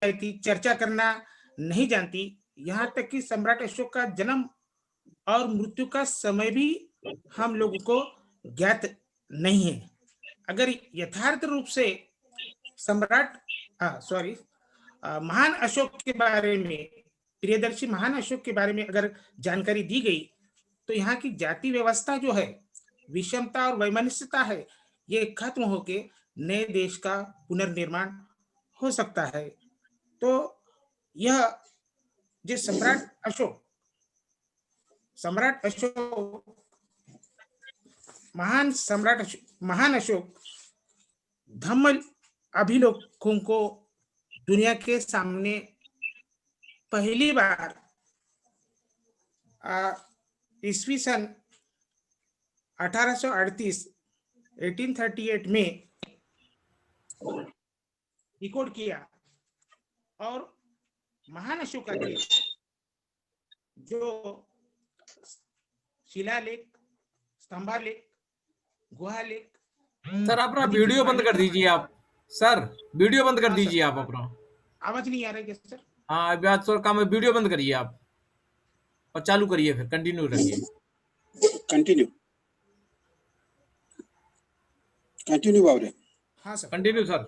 थी, चर्चा करना नहीं जानती। यहाँ तक कि सम्राट अशोक का जन्म और मृत्यु का समय भी हम लोगों को ज्ञात नहीं है। अगर यथार्थ रूप से सम्राट सॉरी महान अशोक के बारे में, प्रियदर्शी महान अशोक के बारे में अगर जानकारी दी गई, तो यहाँ की जाति व्यवस्था जो है, विषमता और वैमनस्यता है, ये खत्म होके नए देश का पुनर्निर्माण हो सकता है। तो यह जो सम्राट अशोक महान अशोक धम्म अभिलेखों को दुनिया के सामने पहली बार ईस्वी सन 1838 1838 में रिकॉर्ड किया। और महान अशोका के जो शिलालेख, स्तंभालेख, गुहालेख। सर अपना वीडियो बंद कर दीजिए आप। सर वीडियो बंद कर दीजिए आप अपना। आवाज नहीं आ रही है सर? हाँ अभी आज काम है, वीडियो बंद करिए आप और चालू करिए, फिर कंटिन्यू रखिए। कंटिन्यू बाबरे। हाँ सर, कंटिन्यू सर।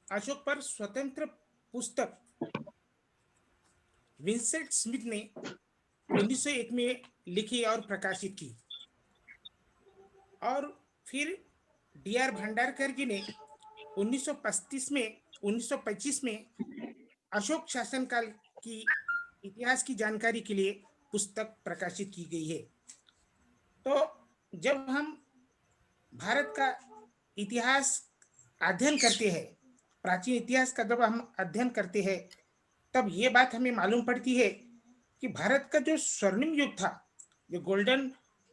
अशोक पर स्वतंत्र पुस्तक विंसेंट स्मिथ ने 1901 में लिखी और प्रकाशित की। और फिर D.R. भंडारकर जी ने 1925 में अशोक शासनकाल की इतिहास की जानकारी के लिए पुस्तक प्रकाशित की गई है। तो जब हम भारत का इतिहास अध्ययन करते हैं, प्राचीन इतिहास का जब हम अध्ययन करते हैं, तब ये बात हमें मालूम पड़ती है कि भारत का जो स्वर्णिम युग था, जो गोल्डन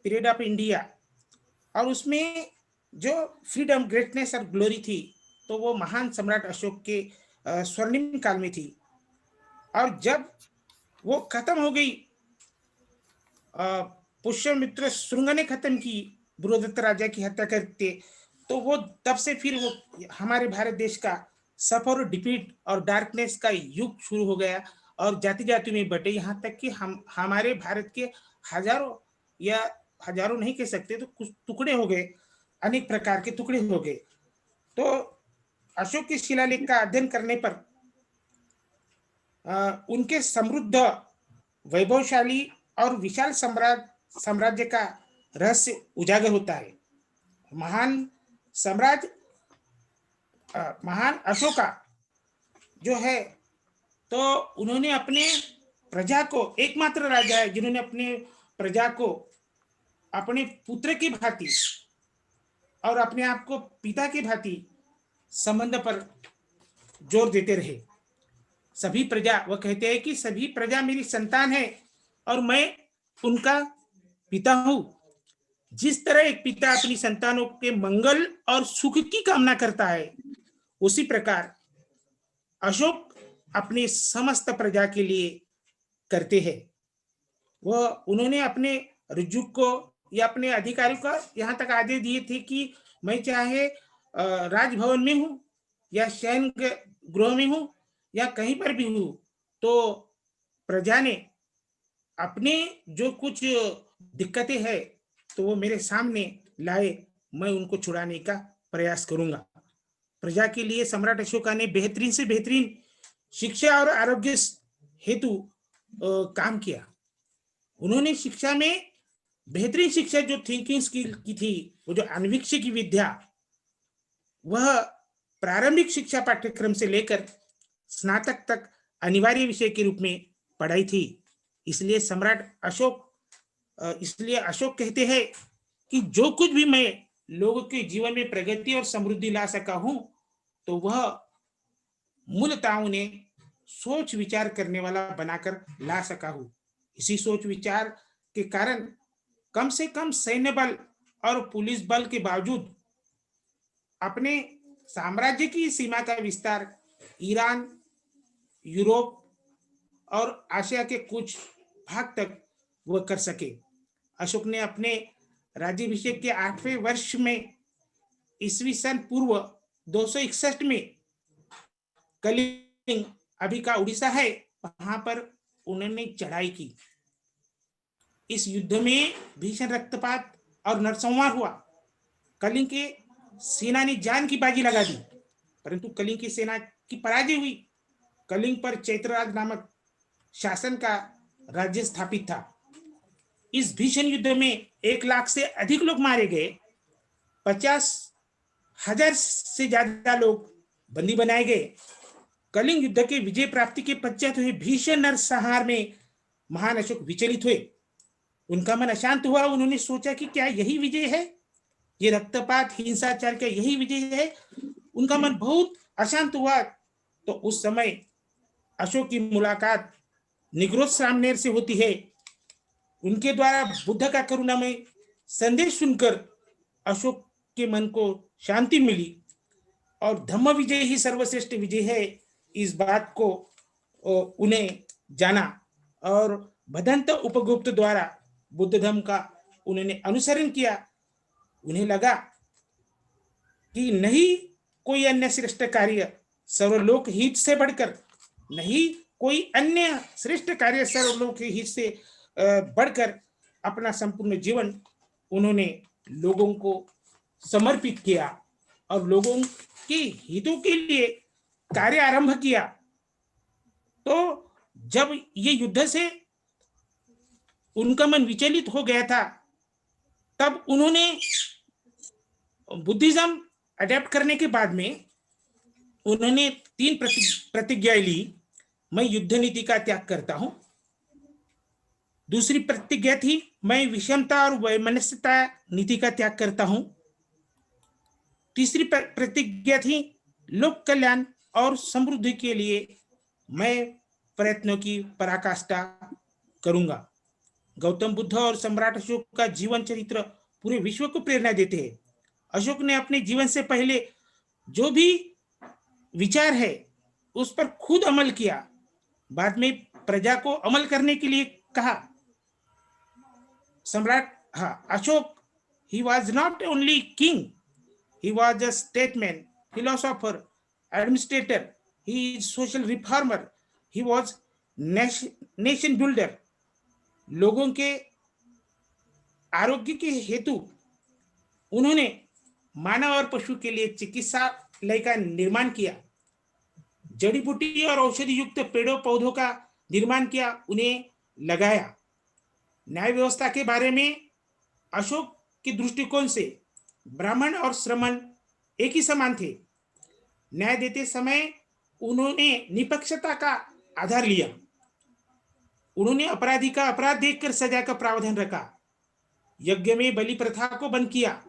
पीरियड ऑफ इंडिया, और उसमें जो फ्रीडम, ग्रेटनेस और ग्लोरी थी, तो वो महान सम्राट अशोक के स्वर्णिम काल में थी। और जब वो खत्म हो गई, पुष्यमित्र श्रृंग ने खत्म की बृहदत्त राजा की हत्या करके, तो वो तब से फिर वो हमारे भारत देश का सफर, डिफीट और डार्कनेस का युग शुरू हो गया और जाति जाति में बटे। यहाँ तक कि हमारे भारत के हजारों नहीं कह सकते, तो कुछ टुकड़े हो गए, अनेक प्रकार के टुकड़े हो गए। तो अशोक के शिलालेख का अध्ययन करने पर उनके समृद्ध, वैभवशाली और विशाल साम्राज्य का रहस्य उजागर होता है। महान अशोका जो है, तो उन्होंने अपने प्रजा को, एकमात्र राजा है जिन्होंने अपने प्रजा को अपने पुत्र की भांति और अपने आप को पिता की भांति संबंध पर जोर देते रहे। सभी प्रजा, वह कहते हैं कि सभी प्रजा मेरी संतान है और मैं उनका पिता हूं। जिस तरह एक पिता अपनी संतानों के मंगल और सुख की कामना करता है, उसी प्रकार अशोक अपनी समस्त प्रजा के लिए करते हैं। उन्होंने अपने रुजुक को या अपने अधिकारियों का यहाँ तक आदेश दिए थे कि मैं चाहे राजभवन में हूं या शयन गृह में हूं या कहीं पर भी हूं, तो प्रजा ने अपने जो कुछ दिक्कतें हैं तो वो मेरे सामने लाए, मैं उनको छुड़ाने का प्रयास करूंगा। प्रजा के लिए सम्राट अशोका ने बेहतरीन से बेहतरीन शिक्षा और आरोग्य हेतु काम किया। उन्होंने शिक्षा में बेहतरीन शिक्षा, जो थिंकिंग स्किल की थी, वो जो अन्वीक्षिक की विद्या, वह प्रारंभिक शिक्षा पाठ्यक्रम से लेकर स्नातक तक अनिवार्य विषय के रूप में पढ़ाई थी। इसलिए अशोक कहते हैं कि जो कुछ भी मैं लोगों के जीवन में प्रगति और समृद्धि ला सका हूं, तो वह मूलतः उन्हें सोच विचार करने वाला बनाकर ला सका हूं। इसी सोच विचार के कारण कम से कम सैन्य बल और पुलिस बल के बावजूद अपने साम्राज्य की सीमा का विस्तार ईरान, यूरोप और एशिया के कुछ भाग तक वह कर सके। अशोक ने अपने राज्याभिषेक के 8वें वर्ष में ईस्वी सन पूर्व 261 में कलिंग अभी का उड़ीसा है, वहां पर उन्होंने चढ़ाई की। इस युद्ध में भीषण रक्तपात और नरसंहार हुआ। कलिंग के सेना ने जान की बाजी लगा दी, परंतु कलिंग की सेना की पराजय हुई। कलिंग पर चैत्रराज नामक शासन का राज्य स्थापित था। इस भीषण युद्ध में 1 लाख से अधिक लोग मारे गए, 50,000 से ज्यादा लोग बंदी बनाए गए। कलिंग युद्ध के विजय प्राप्ति के पश्चात हुए भीषण नरसंहार में महान अशोक विचलित हुए। उनका मन अशांत हुआ। उन्होंने सोचा कि क्या यही विजय है, ये रक्तपात हिंसाचार का यही विजय है। उनका मन बहुत अशांत हुआ। तो उस समय अशोक की मुलाकात निग्रोध सामनेर से होती है। उनके द्वारा बुद्ध का करुणामय संदेश सुनकर अशोक के मन को शांति मिली और धम्म विजय ही सर्वश्रेष्ठ विजय है, इस बात को उन्हें जाना और भदंत उपगुप्त द्वारा बुद्ध धर्म का उन्होंने अनुसरण किया। उन्हें लगा कि नहीं कोई अन्य श्रेष्ठ कार्य सर्वलोक हित से बढ़कर, नहीं कोई अन्य श्रेष्ठ कार्य सर्वलोक हित से बढ़कर अपना संपूर्ण जीवन उन्होंने लोगों को समर्पित किया और लोगों के हितों के लिए कार्य आरंभ किया। तो जब ये युद्ध से उनका मन विचलित हो गया था, तब उन्होंने बुद्धिज्म अडेप्ट करने के बाद में उन्होंने 3 प्रतिज्ञाएं ली। मैं युद्ध नीति का त्याग करता हूं। दूसरी प्रतिज्ञा थी, मैं विषमता और वैमनस्यता नीति का त्याग करता हूं। तीसरी प्रतिज्ञा थी, लोक कल्याण और समृद्धि के लिए मैं प्रयत्नों की पराकाष्ठा करूंगा। गौतम बुद्ध और सम्राट अशोक का जीवन चरित्र पूरे विश्व को प्रेरणा देते हैं। अशोक ने अपने जीवन से पहले जो भी विचार है उस पर खुद अमल किया, बाद में प्रजा को अमल करने के लिए कहा। सम्राट Ashok, he was not only king, he was a statesman, philosopher, administrator, he is social reformer, he was nation builder। लोगों के आरोग्य के हेतु उन्होंने मानव और पशु के लिए चिकित्सालय का निर्माण किया, जड़ी बूटी और औषधि युक्त पेड़ों पौधों का निर्माण किया, उन्हें लगाया। न्याय व्यवस्था के बारे में अशोक के दृष्टिकोण से ब्राह्मण और श्रमण एक ही समान थे। न्याय देते समय उन्होंने निष्पक्षता का आधार लिया। उन्होंने अपराधी का अपराध देखकर सजा का प्रावधान रखा। यज्ञ में बलि प्रथा को बंद किया।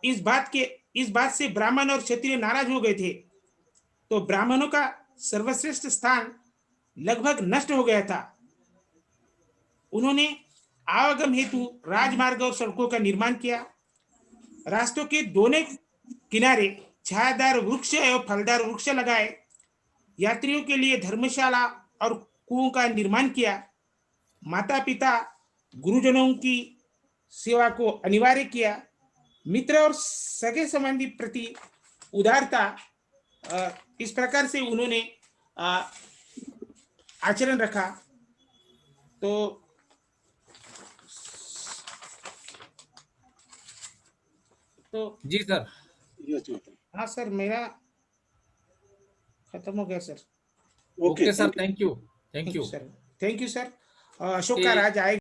इस बात से ब्राह्मण और क्षत्रिय नाराज हो गए थे। तो ब्राह्मणों का सर्वश्रेष्ठ स्थान लगभग नष्ट हो गया था। उन्होंने आवागम हेतु राजमार्ग और सड़कों का निर्माण किया। रास्तों के दोनों किनारे छायादार वृक्ष एवं फलदार वृक्ष लगाए। यात्रियों के लिए धर्मशाला और कुओं का निर्माण किया। माता पिता गुरुजनों की सेवा को अनिवार्य किया। मित्र और सगे संबंधी प्रति उदारता, इस प्रकार से उन्होंने आचरण रखा। तो जी सर। हाँ सर, मेरा खत्म हो गया sir. Okay sir, thank you. Sir, thank you sir. Ashok का ये- राज आएगा।